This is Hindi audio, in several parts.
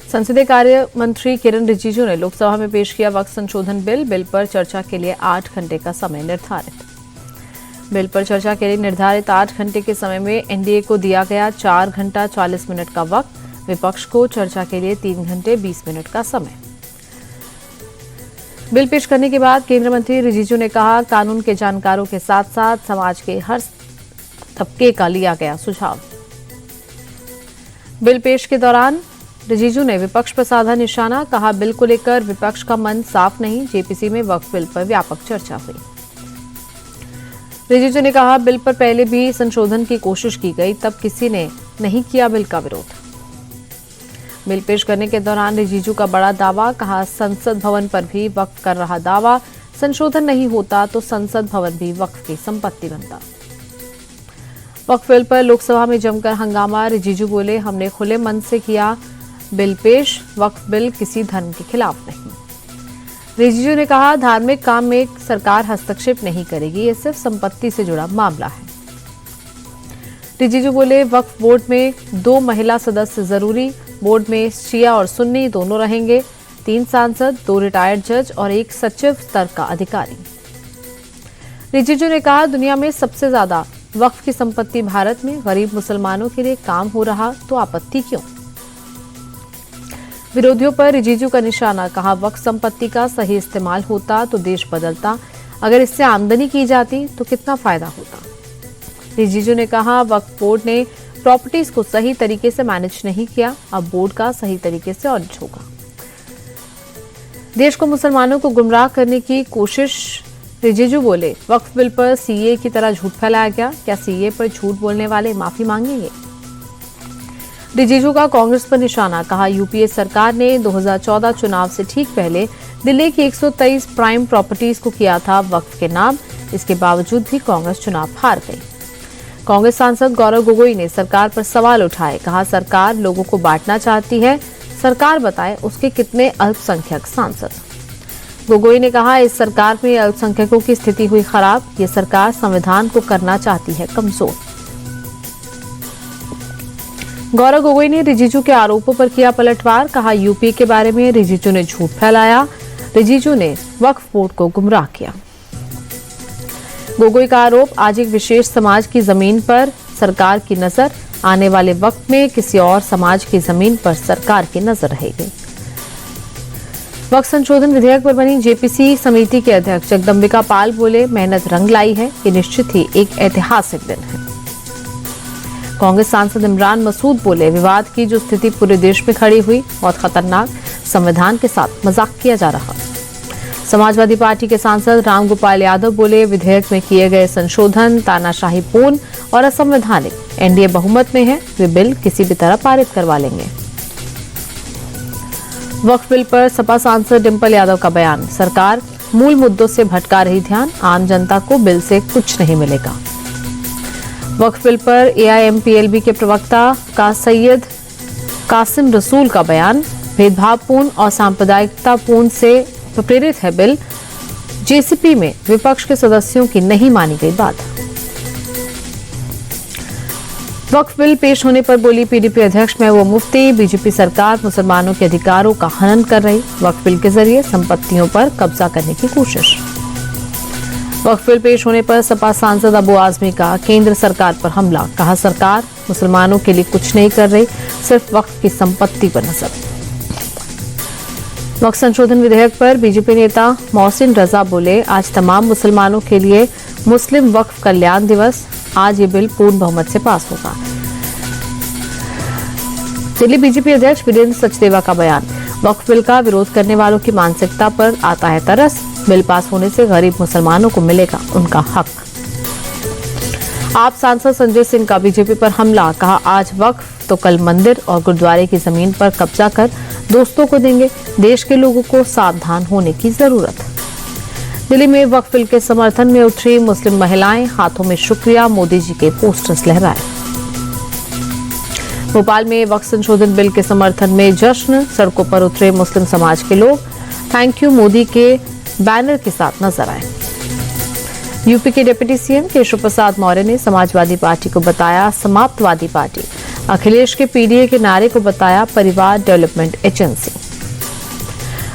संसदीय कार्य मंत्री किरण रिजिजू ने लोकसभा में पेश किया वक्फ संशोधन बिल पर चर्चा के लिए 8 घंटे का समय निर्धारित। बिल पर चर्चा के लिए निर्धारित 8 घंटे के समय में एनडीए को दिया गया 4 घंटा 40 मिनट का वक्त, विपक्ष को चर्चा के लिए 3 घंटे 20 मिनट का समय। बिल पेश करने के बाद केंद्रीय मंत्री रिजिजू ने कहा, कानून के जानकारों के साथ साथ समाज के हर तबके का लिया गया सुझाव। बिल पेश के दौरान रिजिजू ने विपक्ष पर साधा निशाना, कहा बिल को लेकर विपक्ष का मन साफ नहीं। जेपीसी में वक्फ बिल पर व्यापक चर्चा हुई। रिजिजू ने कहा, बिल पर पहले भी संशोधन की कोशिश की गई, तब किसी ने नहीं किया बिल का विरोध। बिल पेश करने के दौरान रिजिजू का बड़ा दावा, कहा संसद भवन पर भी वक्फ कर रहा दावा, संशोधन नहीं होता तो संसद भवन भी वक्फ की संपत्ति बनता। वक्फ बिल पर लोकसभा में जमकर हंगामा, रिजिजू बोले, हमने खुले मन से किया बिल पेश, वक्फ बिल किसी धर्म के खिलाफ नहीं। रिजिजू ने कहा, धार्मिक काम में सरकार हस्तक्षेप नहीं करेगी, ये सिर्फ संपत्ति से जुड़ा मामला है। रिजिजू बोले, वक्फ बोर्ड में 2 महिला सदस्य जरूरी, बोर्ड में शिया और सुन्नी दोनों रहेंगे, 3 सांसद, 2 रिटायर्ड जज और 1 सचिव स्तर का अधिकारी। रिजिजू ने कहा, दुनिया में सबसे ज्यादा वक्फ की संपत्ति भारत में, गरीब मुसलमानों के लिए काम हो रहा तो आपत्ति क्यों। विरोधियों पर रिजिजू का निशाना, कहा वक्फ संपत्ति का सही इस्तेमाल होता तो देश बदलता, अगर इससे आमदनी की जाती तो कितना फायदा होता। रिजिजू ने कहा, वक्फ बोर्ड ने प्रॉपर्टीज को सही तरीके से मैनेज नहीं किया, अब बोर्ड का सही तरीके से ऑडिट होगा। देश को मुसलमानों को गुमराह करने की कोशिश, रिजिजू बोले, वक्फ बिल पर सीए की तरह झूठ फैलाया गया, क्या सीए पर झूठ बोलने वाले माफी मांगेंगे। रिजिजू का कांग्रेस पर निशाना, कहा यूपीए सरकार ने 2014 चुनाव से ठीक पहले दिल्ली की 123 प्राइम प्रॉपर्टीज को किया था वक्फ के नाम, इसके बावजूद भी कांग्रेस चुनाव हार गई। कांग्रेस सांसद गौरव गोगोई ने सरकार पर सवाल उठाए, कहा सरकार लोगों को बांटना चाहती है, सरकार बताए उसके कितने अल्पसंख्यक सांसद। गोगोई ने कहा, इस सरकार में अल्पसंख्यकों की स्थिति हुई खराब, ये सरकार संविधान को करना चाहती है कमजोर। गौरव गोगोई ने रिजिजू के आरोपों पर किया पलटवार, कहा यूपी के बारे में रिजिजू ने झूठ फैलाया, रिजिजू ने वक्फ बोर्ड को गुमराह किया। गोगोई का आरोप, आज एक विशेष समाज की जमीन पर सरकार की नजर, आने वाले वक्त में किसी और समाज की जमीन पर सरकार की नजर रहेगी। वक्फ संशोधन विधेयक पर बनी जेपीसी समिति के अध्यक्ष जगदम्बिका पाल बोले, मेहनत रंग लाई है, ये निश्चित ही एक ऐतिहासिक दिन है। कांग्रेस सांसद इमरान मसूद बोले, विवाद की जो स्थिति पूरे देश में खड़ी हुई बहुत खतरनाक, संविधान के साथ मजाक किया जा रहा। समाजवादी पार्टी के सांसद रामगोपाल यादव बोले, विधेयक में किए गए संशोधन तानाशाहीपूर्ण और असंवैधानिक, एनडीए बहुमत में है, वे बिल किसी भी तरह पारित करवा लेंगे। वक्फ बिल पर सपा सांसद डिंपल यादव का बयान, सरकार मूल मुद्दों से भटका रही ध्यान, आम जनता को बिल से कुछ नहीं मिलेगा। वक्फ बिल पर एआईएमपीएलबी के प्रवक्ता का सैयद कासिम रसूल का बयान, भेदभावपूर्ण और सांप्रदायिकतापूर्ण से प्रेरित है बिल, जेसीपी में विपक्ष के सदस्यों की नहीं मानी गई बात। वक्फ बिल पेश होने पर बोली पीडीपी अध्यक्ष महबूबा मुफ्ती, बीजेपी सरकार मुसलमानों के अधिकारों का हनन कर रही, वक्फ बिल के जरिए संपत्तियों पर कब्जा करने की कोशिश। वक्फ बिल पेश होने पर सपा सांसद अबू आजमी का केंद्र सरकार पर हमला, कहा सरकार मुसलमानों के लिए कुछ नहीं कर रही, सिर्फ वक्फ की संपत्ति पर नजर। वक्फ संशोधन विधेयक पर बीजेपी नेता मोहसिन रजा बोले, आज तमाम मुसलमानों के लिए मुस्लिम वक्फ कल्याण दिवस, आज ये बिल पूर्ण बहुमत से पास होगा। दिल्ली बीजेपी अध्यक्ष वीरेंद्र सचदेवा का बयान, वक्फ बिल का विरोध करने वालों की मानसिकता पर आता है तरस, बिल पास होने से गरीब मुसलमानों को मिलेगा उनका हक। आप सांसद संजय सिंह का बीजेपी पर हमला, कहा आज वक्फ तो कल मंदिर और गुरुद्वारे की जमीन पर कब्जा कर दोस्तों को देंगे, देश के लोगों को सावधान होने की जरूरत। दिल्ली में वक्फ बिल के समर्थन में उतरी मुस्लिम महिलाएं, हाथों में शुक्रिया मोदी जी के पोस्टर्स लहराए। भोपाल में वक्फ संशोधन बिल के समर्थन में जश्न, सड़कों पर उतरे मुस्लिम समाज के लोग, थैंक यू मोदी के बैनर के साथ नजर आए। यूपी के डिप्टी सीएम केशव प्रसाद मौर्य ने समाजवादी पार्टी को बताया समाप्तवादी पार्टी, अखिलेश के पीडीए के नारे को बताया परिवार डेवलपमेंट एजेंसी।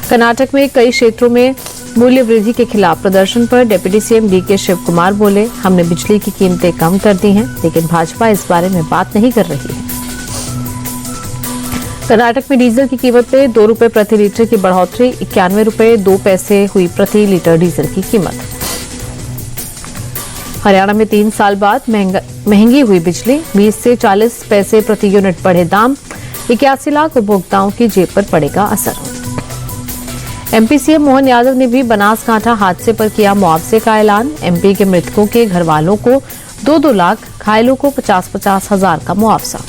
कर्नाटक में कई क्षेत्रों में मूल्य वृद्धि के खिलाफ प्रदर्शन पर deputy CM DK Shivakumar बोले, हमने बिजली की कीमतें कम कर दी हैं, लेकिन भाजपा इस बारे में बात नहीं कर रही है। कर्नाटक में डीजल की कीमत में 2 रुपए प्रति लीटर की बढ़ोतरी, 91 रुपए 2 पैसे हुई प्रति लीटर डीजल की कीमत। हरियाणा में 3 साल बाद महंगी हुई बिजली, 20 से 40 पैसे प्रति यूनिट बढ़े दाम, 81 लाख उपभोक्ताओं की जेब पर पड़ेगा असर। एमपी सीएम मोहन यादव ने भी बनासकांठा हादसे पर किया मुआवजे का ऐलान। एमपी के मृतकों के घर वालों को 2-2 लाख, घायलों को 50-50 हजार का मुआवजा।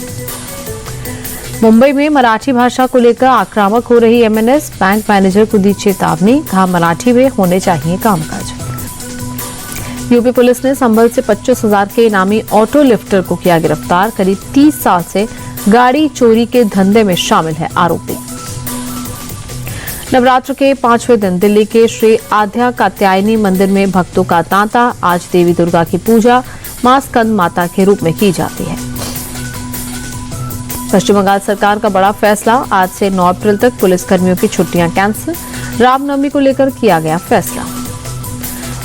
मुंबई में मराठी भाषा को लेकर आक्रामक हो रही एमएनएस, बैंक मैनेजर को दी चेतावनी, कहा मराठी में होने चाहिए कामकाज। यूपी पुलिस ने संभल से 25,000 के इनामी ऑटो लिफ्टर को किया गिरफ्तार। करीब 30 साल से गाड़ी चोरी के धंधे में शामिल है आरोपी। नवरात्र के 5वें दिन दिल्ली के श्री आद्या कात्यायनी मंदिर में भक्तों का तांता। आज देवी दुर्गा की पूजा मां स्कंद माता के रूप में की जाती है। पश्चिम बंगाल सरकार का बड़ा फैसला, आज से 9 अप्रैल तक पुलिसकर्मियों की छुट्टियां कैंसिल। रामनवमी को लेकर किया गया फैसला।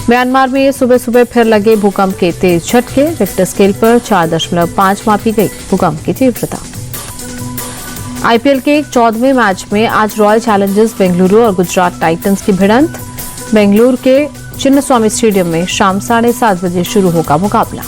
म्यांमार में सुबह सुबह फिर लगे भूकंप के तेज झटके, रिक्टर स्केल पर 4.5 मापी गई भूकंप की तीव्रता। आईपीएल के 14वें मैच में आज रॉयल चैलेंजर्स बेंगलुरु और गुजरात टाइटंस की भिड़ंत। बेंगलुरु के चिन्नस्वामी स्टेडियम में शाम 7:30 बजे शुरू होगा मुकाबला।